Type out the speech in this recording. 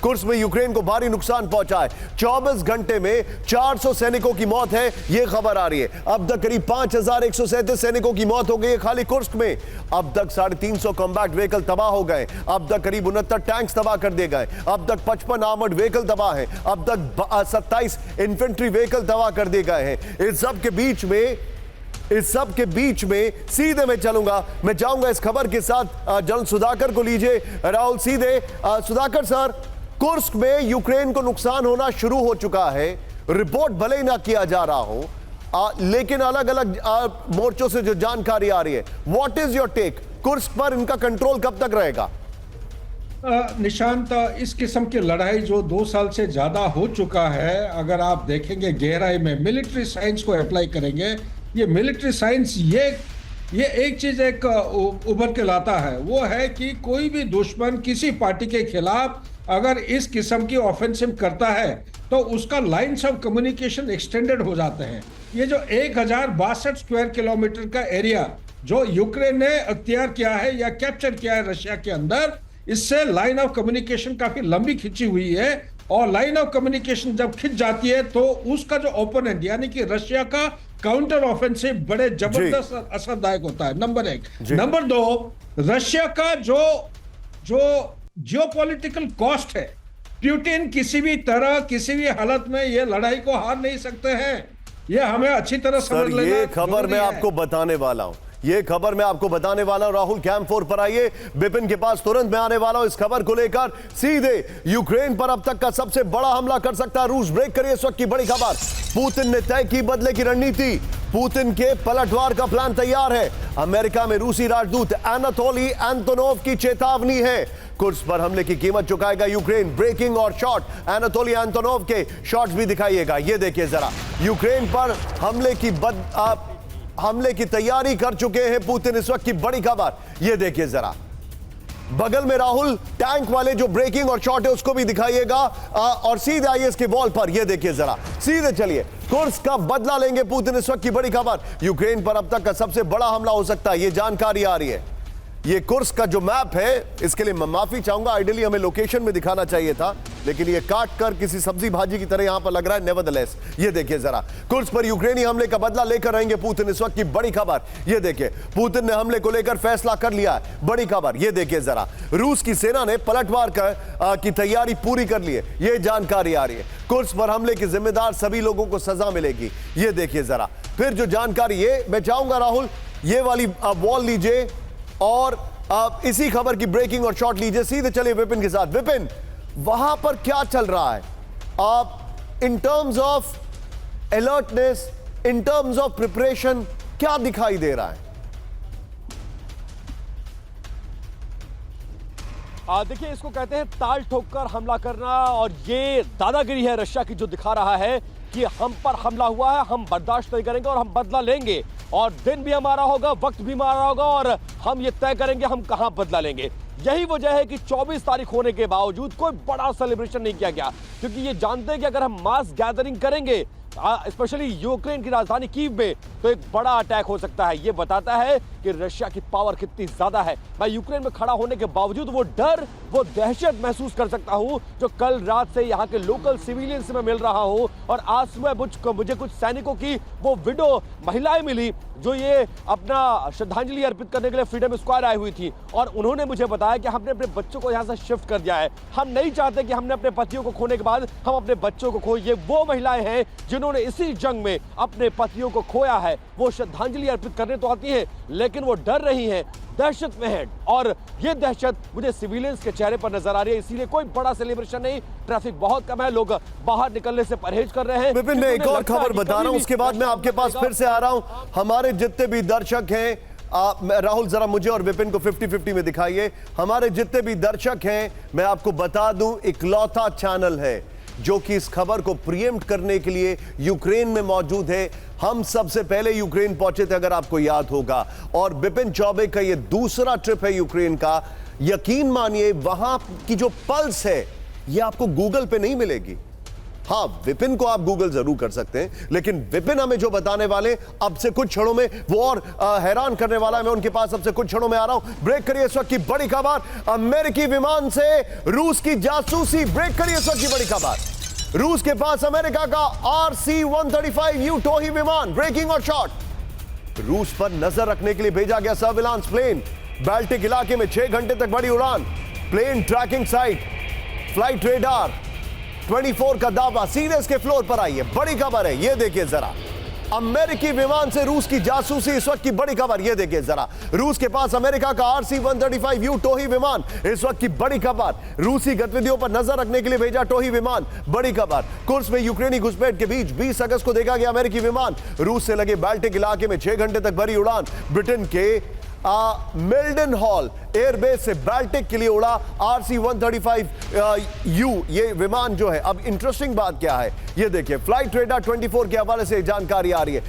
Kursk में Ukraine को भारी नुकसान पहुंचा है। 24 घंटे में 400 सैनिकों की मौत है, यह खबर आ रही है। अब तक करीब 5137 सैनिकों की मौत हो गई है खाली कुर्स्क में। अब तक 350 कॉम्बैट व्हीकल तबाह हो गए। अब तक करीब 69 टैंक्स तबाह कर दिए गए। अब तक 55 आर्मर्ड व्हीकल तबाह हैं। अब तक 27 इन्फेंट्री व्हीकल तबाह कर दिए गए हैं। इस सब के बीच में सीधे मैं चलूंगा, मैं जाऊंगा इस खबर के साथ जनरल सुधाकर को लीजिए। राहुल सीधे, सुधाकर सर, कुर्स्क में यूक्रेन को नुकसान होना शुरू हो चुका है। रिपोर्ट भले ही ना किया जा रहा हो, लेकिन अलग अलग मोर्चों से जो जानकारी आ रही है, what is your take? Kursk पर इनका कंट्रोल कब तक रहेगा? निशांत, इस किस्म की लड़ाई जो 2 साल से ज्यादा हो चुका है, अगर आप देखेंगे गहराई में, मिलिट्री साइंस को अप्लाई करेंगे, ये मिलिट्री साइंस ये एक चीज उभर के लाता है, वो है कि कोई भी दुश्मन किसी पार्टी के खिलाफ अगर इस किस्म की ऑफेंसिव करता है तो उसका लाइंस ऑफ कम्युनिकेशन एक्सटेंडेड हो जाते हैं। ये जो 1062 स्क्वायर किलोमीटर का एरिया जो यूक्रेन ने अख्तियार किया है या कैप्चर किया है रशिया के अंदर, इससे लाइन ऑफ कम्युनिकेशन काफी लंबी खिंची हुई है। और लाइन ऑफ कम्युनिकेशन जब खिंच जाती है तो उसका जो ओपोनेंट यानी कि रशिया का काउंटर ऑफेंसिव बड़े जबरदस्त असरदायक होता है, नंबर 1। नंबर 2, रशिया का जो जियोपॉलिटिकल कॉस्ट है, पुतिन किसी भी तरह किसी भी हालत में ये लड़ाई को हार नहीं सकते हैं। ये हमें अच्छी तरह समझ लेना। ये खबर मैं आपको बताने वाला हूं, ये खबर मैं आपको बताने वाला हूं। राहुल कैंप 4 पर आइए, बिपिन के पास तुरंत मैं आने वाला हूं इस खबर को लेकर। सीधे यूक्रेन पर अब तक का सबसे बड़ा हमला कर सकता है रूस। ब्रेक करिए इस वक्त की बड़ी खबर। पुतिन ने तय की बदले की रणनीति। पुतिन के पलटवार का प्लान तैयार है। अमेरिका में रूसी राजदूत एनातोली एंटोनोव की चेतावनी है। कुर्स्क पर हमले की कीमत चुकाएगा यूक्रेन। ब्रेकिंग और शॉट, एनातोली एंटोनोव के शॉट्स भी दिखाइएगा। ये देखिए जरा, यूक्रेन पर हमले की तैयारी कर चुके हैं पुतिन, इस वक्त की बड़ी खबर। यह देखिए जरा, बगल में राहुल टैंक वाले जो ब्रेकिंग और शॉट है उसको भी दिखाइएगा। और सीधे आइए इसके बॉल पर, यह देखिए जरा, सीधे चलिए। कुर्स्क का बदला लेंगे पुतिन, इस वक्त की बड़ी खबर। यूक्रेन पर अब तक का सबसे बड़ा हमला हो सकता है, यह जानकारी आ रही है। ये कुर्स्क का जो मैप है, इसके लिए मैं माफी चाहूंगा, आइडियली हमें लोकेशन में दिखाना चाहिए था, लेकिन ये काट कर किसी सब्जी भाजी की तरह यहां पर लग रहा है। नेवरदलेस, ये देखिए जरा, कुर्स्क पर यूक्रेनी हमले का बदला लेकर रहेंगे पुतिन, इस वक्त की बड़ी खबर। ये देखिए, पुतिन ने हमले को लेकर फैसला कर लिया है, बड़ी खबर। ये देखिए जरा, रूस की सेना ने पलटवार की तैयारी पूरी कर ली है, ये जानकारी आ रही है। कुर्स्क पर हमले के जिम्मेदार सभी लोगों को सजा मिलेगी। ये देखिए जरा, फिर जो जानकारी, ये मैं चाहूंगा राहुल, ये वाली वॉल लीजिए और आप इसी खबर की ब्रेकिंग और शॉट लीजिए। सीधे चलिए विपिन के साथ। विपिन, वहां पर क्या चल रहा है आप in terms of alertness, in terms of preparation, क्या दिखाई दे रहा है? देखिए, इसको कहते हैं ताल ठोककर हमला करना, और ये दादागिरी है रशिया की जो दिखा रहा है कि हम पर हमला हुआ है, हम बर्दाश्त नहीं करेंगे और हम बदला लेंगे। और दिन भी हमारा होगा, वक्त भी हमारा होगा, और हम ये तय करेंगे हम कहां बदला लेंगे। यही वजह है कि 24 तारीख होने के बावजूद कोई बड़ा सेलिब्रेशन नहीं किया गया, क्योंकि ये जानते हैं कि अगर हम मास गैदरिंग करेंगे, स्पेशली यूक्रेन की राजधानी कीव में, तो एक बड़ा अटैक हो सकता है। ये बताता है कि रशिया की पावर कितनी ज्यादा है। मैं यूक्रेन में खड़ा होने के बावजूद वो डर, वो दहशत महसूस कर सकता हूं जो कल रात से यहाँ के लोकल सिविलियन से मैं मिल रहा हूं। और आज सुबह मुझे कुछ सैनिकों की वो विडो महिलाएं मिली जो ये अपना श्रद्धांजलि अर्पित करने के लिए फ्रीडम स्क्वायर आई हुई थी, और उन्होंने मुझे बताया कि हमने अपने बच्चों को यहाँ से शिफ्ट कर दिया है। हम नहीं चाहते कि हमने अपने पतियों को खोने के बाद हम अपने बच्चों को खोए। ये वो महिलाएं हैं जिन्होंने इसी जंग में अपने पतियों को खोया है। वो श्रद्धांजलि अर्पित करने तो आती हैं, लेकिन वो डर रही हैं, दहशत में है, और ये दहशत मुझे सिविलियंस के चेहरे पर नजर आ रही है। इसीलिए कोई बड़ा सेलिब्रेशन नहीं, ट्रैफिक बहुत कम है, लोग बाहर निकलने से परहेज कर रहे हैं। विपिन, मैं एक और खबर बता रहा हूं, उसके बाद मैं आपके पास फिर से आ रहा हूं। हमारे जितने भी दर्शक हैं, राहुल जरा मुझे और विपिन को 50-50 में दिखाइए। हमारे जितने भी दर्शक हैं, मैं आपको बता दूं, इकलौता चैनल है जो कि इस खबर को प्रीएम्प्ट करने के लिए यूक्रेन में मौजूद है। हम सबसे पहले यूक्रेन पहुंचे थे, अगर आपको याद होगा, और बिपिन चौबे का यह दूसरा ट्रिप है यूक्रेन का। यकीन मानिए, वहां की जो पल्स है, यह आपको गूगल पे नहीं मिलेगी। हाँ, विपिन को आप गूगल जरूर कर सकते हैं, लेकिन विपिन हमें जो बताने वाले अब से कुछ क्षणों में वो और हैरान करने वाला है। मैं उनके पास अब से कुछ क्षणों में आ रहा हूं। ब्रेक करिए इस वक्त की बड़ी खबर, अमेरिकी विमान से रूस की जासूसी। ब्रेक करिए इस वक्त की बड़ी खबर, रूस के पास अमेरिका का RC-135U टोही विमान, ब्रेकिंग और शॉट। रूस पर नजर रखने के लिए भेजा गया सर्विलांस प्लेन, बाल्टिक इलाके में 6 घंटे तक बढ़ी उड़ान, plane tracking site, flight radar 24 का दावा सीधे इसके फ्लोर पर आई है। बड़ी खबर है, ये देखिए जरा, अमेरिकी विमान से रूस की जासूसी। इस वक्त की बड़ी खबर ये देखिए जरा, रूस के पास अमेरिका का RC-135U टोही विमान। इस वक्त की बड़ी खबर, रूसी गतिविधियों पर नजर रखने के लिए भेजा टोही विमान। बड़ी खबर, कुर्स में यूक्रेनी घुसपैठ के बीच 20 अगस्त को देखा गया अमेरिकी विमान, रूस से लगे बाल्टिक इलाके में 6 घंटे तक भरी उड़ान। ब्रिटेन के मिल्डन हॉल एयरबेस से बाल्टिक के लिए उड़ा RC-135U ये विमान जो है। अब इंटरेस्टिंग बात क्या है, ये देखिए, फ्लाइट रेडार 24 के हवाले से जानकारी आ रही है।